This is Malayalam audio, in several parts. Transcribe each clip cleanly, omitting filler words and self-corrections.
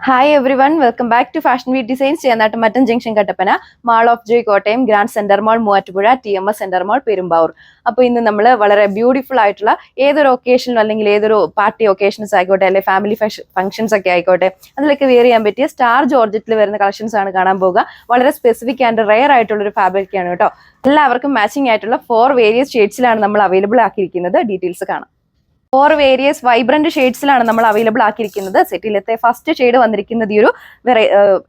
Hi everyone, welcome back to Fashion Week Designs, Chenatamatan Junction Kattapana, Mall of Joy Kottayam, Grand Center Mall, Moovattupuzha, TMS Center Mall, Perumbavoor. അപ്പോൾ ഇന്ന് നമ്മൾ വളരെ ബ്യൂട്ടിഫുൾ ആയിട്ടുള്ള ഏതൊരു ഒക്കേഷനിലും അല്ലെങ്കിൽ ഏതൊരു പാർട്ടി ഒക്കേഷൻസ് ആയിക്കോട്ടെ അല്ലെങ്കിൽ ഫാമിലി ഫംഗ്ഷൻസ് ഒക്കെ ആയിക്കോട്ടെ അതിലൊക്കെ വെയർ ചെയ്യാൻ പറ്റിയ സ്റ്റാർ ജോർജറ്റിൽ വരുന്ന കളക്ഷൻസ് ആണ് കാണാൻ പോകുക. വളരെ സ്പെസിഫിക് ആൻഡ് റെയർ ആയിട്ടുള്ള ഒരു ഫാബ്രിക് ആണ് കേട്ടോ. എല്ലാവർക്കും മാച്ചിങ് ആയിട്ടുള്ള 4 വേരിയസ് ഷെയ്ഡ്സിലാണ് നമ്മൾ അവൈലബിൾ ആക്കിയിരിക്കുന്നത്. ഡീറ്റെയിൽസ് കാണാം. 4 വേരിയസ് വൈബ്രന്റ് ഷെയ്ഡ്സിലാണ് നമ്മൾ അവൈലബിൾ ആക്കിയിരിക്കുന്നത്. സെറ്റിലത്തെ ഫസ്റ്റ് ഷെയ്ഡ് വന്നിരിക്കുന്നത് ഈ ഒരു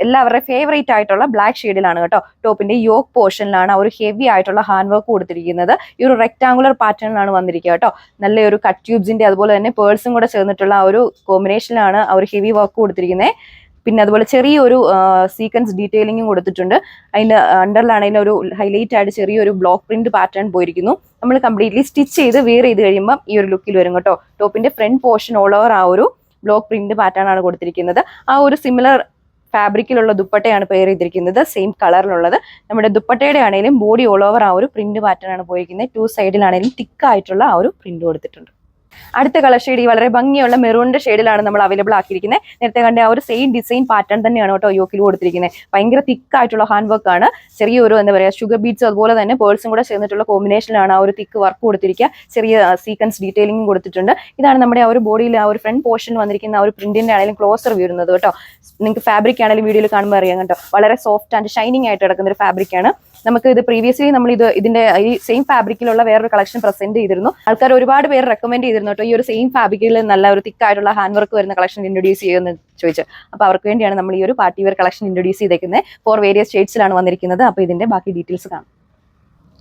എല്ലാവരുടെ ഫേവറേറ്റ് ആയിട്ടുള്ള ബ്ലാക്ക് ഷെയ്ഡിലാണ് കേട്ടോ. ടോപ്പിന്റെ യോക്ക് പോർഷനിലാണ് ഒരു ഹെവി ആയിട്ടുള്ള ഹാൻഡ് വർക്ക് കൊടുത്തിരിക്കുന്നത്. ഈ ഒരു റെക്ടാങ്കുലർ പാറ്റേണിലാണ് വന്നിരിക്കുക കേട്ടോ. നല്ലൊരു കട്ട് ട്യൂബ്സിന്റെ അതുപോലെ തന്നെ പേഴ്സും കൂടെ ചേർന്നിട്ടുള്ള ആ ഒരു കോമ്പിനേഷനിലാണ് ആ ഒരു ഹെവി വർക്ക് കൊടുത്തിരിക്കുന്നത്. പിന്നെ അതുപോലെ ചെറിയൊരു സീക്വൻസ് ഡീറ്റെയിലിംഗും കൊടുത്തിട്ടുണ്ട്. അതിന്റെ അണ്ടറിലാണെങ്കിൽ ഒരു ഹൈലൈറ്റ് ആയിട്ട് ചെറിയൊരു ബ്ലോക്ക് പ്രിന്റ് പാറ്റേൺ പോയിരിക്കുന്നു. നമ്മൾ കംപ്ലീറ്റ്ലി സ്റ്റിച്ച് ചെയ്ത് വെയർ ചെയ്ത് കഴിയുമ്പോൾ ഈ ഒരു ലുക്കിൽ വരും കേട്ടോ. ടോപ്പിന്റെ ഫ്രണ്ട് പോർഷൻ ഓൾ ഓവർ ആ ഒരു ബ്ലോക്ക് പ്രിന്റ് പാറ്റേൺ ആണ് കൊടുത്തിരിക്കുന്നത്. ആ ഒരു സിമിലർ ഫാബ്രിക്കിലുള്ള ദുപ്പട്ടയാണ് പെയർ ചെയ്തിരിക്കുന്നത്, സെയിം കളറിലുള്ളത്. നമ്മുടെ ദുപ്പട്ടയുടെ ആണെങ്കിലും ബോഡി ഓൾ ഓവർ ആ ഒരു പ്രിന്റ് പാറ്റേൺ ആണ് പോയിരിക്കുന്നത്. 2 സൈഡിലാണെങ്കിലും തിക്ക് ആയിട്ടുള്ള ആ ഒരു പ്രിന്റ് കൊടുത്തിട്ടുണ്ട്. അടുത്ത കളർ ഷെയ്ഡ് ഈ വളരെ ഭംഗിയുള്ള മെറൂണിന്റെ ഷെയ്ഡിലാണ് നമ്മൾ അവൈലബിൾ ആക്കിയിരിക്കുന്നത്. നേരത്തെ കണ്ട ആ ഒരു സെയിം ഡിസൈൻ പാറ്റേൺ തന്നെയാണ് കേട്ടോ യോക്കിൽ കൊടുത്തിരിക്കുന്നത്. ഭയങ്കര തിക്ക് ആയിട്ടുള്ള ഹാൻഡ് വർക്ക് ആണ്. ചെറിയൊരു എന്താ പറയുക ഷുഗർ ബീഡ്സ് അതുപോലെ തന്നെ പേഴ്സും കൂടെ ചേർന്നിട്ടുള്ള കോമ്പിനേഷനിലാണ് ആ ഒരു തിക്ക് വർക്ക് കൊടുത്തിരിക്കുക. ചെറിയ സീക്വൻസ് ഡീറ്റെയിലിംഗും കൊടുത്തിട്ടുണ്ട്. ഇതാണ് നമ്മുടെ ആ ഒരു ബോഡിയിൽ ആ ഒരു ഫ്രണ്ട് പോർഷനിൽ വന്നിരിക്കുന്ന ആ ഒരു പ്രിന്റിന്റെ ആണെങ്കിലും ക്ലോസർ വീഴുന്നത് കേട്ടോ. നിങ്ങൾക്ക് ഫാബ്രിക് ആണെങ്കിലും വീഡിയോയിൽ കാണുമ്പോൾ അറിയാം കേട്ടോ. വളരെ സോഫ്റ്റ് ആൻഡ് ഷൈനിങ് ആയിട്ട് കിടക്കുന്ന ഒരു ഫാബ്രിക് ആണ്. നമുക്ക് ഇത് പ്രീവിയസ്ലി നമ്മൾ ഇതിന്റെ ഈ സെയിം ഫാബ്രിക്കിലുള്ള വേറൊരു കളക്ഷൻ പ്രസന്റ് ചെയ്തിരുന്നു. ആൾക്കാർ ഒരുപാട് പേര് റെക്കമെൻഡ് ചെയ്തിരുന്നു കേട്ടോ. ഈ ഒരു സെയിം ഫാബ്രിക്കിൽ നല്ല ഒരു തിക്ക് ആയിട്ടുള്ള ഹാൻഡ് വർക്ക് വരുന്ന കളക്ഷൻ ഇൻട്രൊഡ്യൂസ് ചെയ്യുമെന്ന് ചോദിച്ചു. അപ്പോൾ അവർക്ക് വേണ്ടിയാണ് നമ്മൾ ഈ ഒരു പാർട്ടി വെയർ കളക്ഷൻ ഇൻട്രൊഡ്യൂസ് ചെയ്തേക്കുന്നത്. 4 വേരിയസ് ഷെയ്ഡ്സിലാണ് വന്നിരിക്കുന്നത്. അപ്പോൾ ഇതിന്റെ ബാക്കി ഡീറ്റെയിൽസ് കാണാം.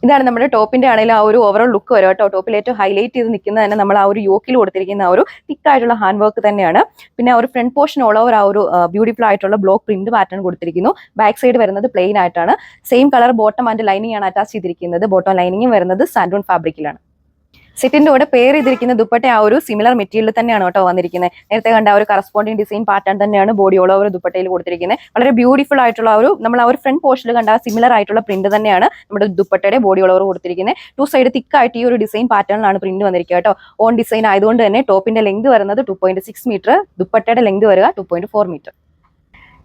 ഇതാണ് നമ്മുടെ ടോപ്പിന്റെ ആണെങ്കിലും ആ ഒരു ഓവറോൾ ലുക്ക് വരും കേട്ടോ. ടോപ്പിൽ ഏറ്റവും ഹൈലൈറ്റ് ചെയ്ത് നിൽക്കുന്നത് തന്നെ നമ്മൾ ആ ഒരു യോക്കിൽ കൊടുത്തിരിക്കുന്ന ആ ഒരു തിക്കായിട്ടുള്ള ഹാൻഡ് വർക്ക് തന്നെയാണ്. പിന്നെ ആ ഒരു ഫ്രണ്ട് പോർഷൻ ഓൾ ഓവർ ആ ഒരു ബ്യൂട്ടിഫുൾ ആയിട്ടുള്ള ബ്ലോക്ക് പ്രിന്റ് പാറ്റേൺ കൊടുത്തിരിക്കുന്നു. ബാക്ക് സൈഡ് വരുന്നത് പ്ലെയിൻ ആയിട്ടാണ്. Same colour bottom and lining ആണ് അറ്റാച്ച് ചെയ്തിരിക്കുന്നത്. ബോട്ടം ലൈനിങ്ങും വരുന്നത് സാൻഡൂൺ ഫാബ്രിക്കിലാണ്. സെറ്റിന്റെ കൂടെ പെയർ ചെയ്തിരിക്കുന്ന ദുപ്പട്ട ആ ഒരു സിമിലർ മെറ്റീരിയൽ തന്നെയാണ് കേട്ടോ വന്നിരിക്കുന്നത്. നേരത്തെ കണ്ട ആ ഒരു കറസ്പോണ്ടിങ് ഡിസൈൻ പാറ്റേൺ തന്നെയാണ് ബോഡി ഓൾ ഓവർ ദുപ്പട്ടയിൽ കൊടുത്തിരിക്കുന്നത്. വളരെ ബ്യൂട്ടിഫുൾ ആയിട്ടുള്ള നമ്മൾ ആ ഒരു ഫ്രണ്ട് പോർഷനിൽ കണ്ട സിമിലർ ആയിട്ടുള്ള പ്രിന്റ് തന്നെയാണ് നമ്മുടെ ദുപ്പട്ടയുടെ ബോഡി ഓൾ ഓവർ കൊടുത്തിരിക്കുന്നത്. 2 സൈഡ് തിക്കായിട്ട് ഈ ഒരു ഡിസൈൻ പാറ്റേണിലാണ് പ്രിന്റ് വന്നിരിക്കുക കേട്ടോ. ഓൺ ഡിസൈൻ ആയതുകൊണ്ട് തന്നെ ടോപ്പിന്റെ ലെങ്ത് വരുന്നത് 2.6 മീറ്റർ, ദുപ്പട്ടയുടെ ലെങ്ത് വരിക 2.4 മീറ്റർ.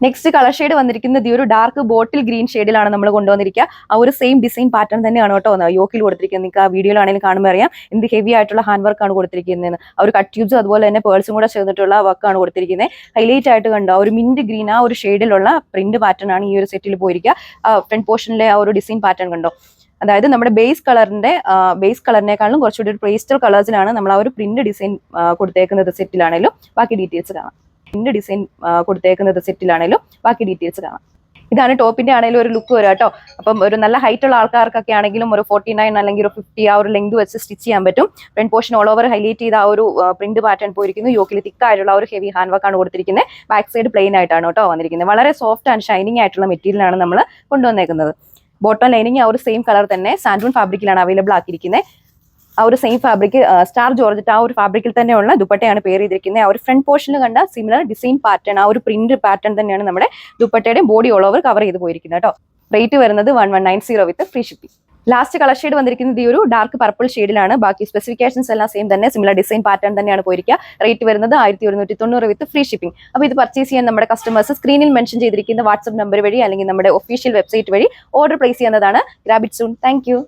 നെക്സ്റ്റ് കളർ ഷെയ്ഡ് വന്നിരിക്കുന്നത് ഈ ഒരു ഡാർക്ക് ബോട്ടിൽ ഗ്രീൻ ഷെയ്ഡിലാണ് നമ്മൾ കൊണ്ടുവന്നിരിക്കുക. ആ ഒരു സെയിം ഡിസൈൻ പാറ്റേൺ തന്നെയാണ് കേട്ടോ യോക്കിൽ കൊടുത്തിരിക്കുന്നത്. നിങ്ങൾക്ക് ആ വീഡിയോയിലാണെങ്കിലും കാണുമ്പോൾ അറിയാം എന്ത് ഹെവി ആയിട്ടുള്ള ഹാൻഡ് വർക്കാണ് കൊടുത്തിരിക്കുന്നത്. ആ ഒരു കട്ട് ട്യൂബ്സ് അതുപോലെ തന്നെ പേഴ്സും കൂടെ ചേർന്നിട്ടുള്ള വർക്കാണ് കൊടുത്തിരിക്കുന്നത്. ഹൈലൈറ്റ് ആയിട്ട് കണ്ടോ ഒരു മിന്റ് ഗ്രീൻ ആ ഒരു ഷെയ്ഡിലുള്ള പ്രിന്റ് പാറ്റേൺ ആണ് ഈ ഒരു സെറ്റിൽ പോയിരിക്കുക. ഫ്രണ്ട് പോർഷനിലെ ആ ഒരു ഡിസൈൻ പാറ്റേൺ കണ്ടോ. അതായത് നമ്മുടെ ബേസ് കളറിനേക്കാളും കുറച്ചുകൂടി ഒരു പേസ്റ്റൽ കളേഴ്സിലാണ് നമ്മൾ ആ ഒരു പ്രിന്റ് ഡിസൈൻ കൊടുത്തേക്കുന്നത് സെറ്റിലാണെങ്കിലും. ബാക്കി ഡീറ്റെയിൽസ് കാണാം. ഡിസൈൻ കൊടുത്തേക്കുന്നത് സെറ്റിലാണെങ്കിലും ബാക്കി ഡീറ്റെയിൽസ് കാണാം. ഇതാണ് ടോപ്പിന്റെ ആണെങ്കിലും ഒരു ലുക്ക് വരും കേട്ടോ. അപ്പം ഒരു നല്ല ഹൈറ്റ് ഉള്ള ആൾക്കാർക്കൊക്കെ ആണെങ്കിലും ഒരു 49 അല്ലെങ്കിൽ ഒരു 50 ആ ഒരു ലെങ്ത് വെച്ച് സ്റ്റിച്ച് ചെയ്യാൻ പറ്റും. Front portion all over highlight ചെയ്ത ആ ഒരു പ്രിന്റ് പാറ്റേൺ പോയിരിക്കുന്നു. യോക്കിൽ തിക്കായിട്ടുള്ള ഒരു ഹെവി ഹാൻഡ് വർക്ക് ആണ് കൊടുത്തിരിക്കുന്നത്. ബാക്ക് സൈഡ് പ്ലെയിൻ ആയിട്ടാണ് കേട്ടോ വന്നിരിക്കുന്നത്. വളരെ സോഫ്റ്റ് ആൻഡ് ഷൈനിങ് ആയിട്ടുള്ള മെറ്റീരിയലാണ് നമ്മൾ കൊണ്ടുവന്നേക്കുന്നത്. ബോട്ടം ലൈനിങ് ആ ഒരു സെയിം കളർ തന്നെ സാൻഡൂൺ ഫാബ്രിക്കിലാണ് അവൈലബിൾ ആക്കിയിരിക്കുന്നത്. ആ ഒരു സെയിം ഫാബ്രിക് സ്റ്റാർ ജോർജറ്റ് ആ ഒരു ഫാബ്രിക്കിൽ തന്നെയുള്ള ദുപ്പട്ടയാണ് പെയർ ചെയ്തിരിക്കുന്നത്. ആ ഒരു ഫ്രണ്ട് പോർഷനിൽ കണ്ട സിമിലർ ഡിസൈൻ പാറ്റേൺ ആ ഒരു പ്രിന്റ് പാറ്റേൺ തന്നെയാണ് നമ്മുടെ ദുപ്പട്ടയുടെ ബോഡി ഓൾ ഓവർ കവർ ചെയ്ത് പോയിരിക്കുന്നത് കേട്ടോ. റേറ്റ് വരുന്നത് 1190 വിത്ത് free shipping. Last colour shade വന്നിരിക്കുന്നത് ഈ ഒരു ഡാർക്ക് പർപ്പിൾ ഷെയ്ഡിലാണ്. ബാക്കി സ്പെസിഫിക്കേഷൻസ് എല്ലാം സെയിം തന്നെ, സിമിലർ ഡിസൈൻ പാറ്റേൺ തന്നെയാണ് പോയിരിക്കുക. റേറ്റ് വരുന്നത് 1190 വിത്ത് ഫ്രീ ഷിപ്പിംഗ്. അപ്പോൾ ഇത് പർച്ചേസ് ചെയ്യാൻ നമ്മുടെ കസ്റ്റമേഴ്സ് സ്ക്രീനിൽ മെൻഷൻ ചെയ്തിരിക്കുന്ന വാട്സ്ആപ്പ് നമ്പർ വഴി അല്ലെങ്കിൽ നമ്മുടെ ഒഫീഷ്യൽ വെബ്സൈറ്റ് വഴി ഓർഡർ പ്ലേസ് ചെയ്യുന്നതാണ്. Grab it soon. Thank you.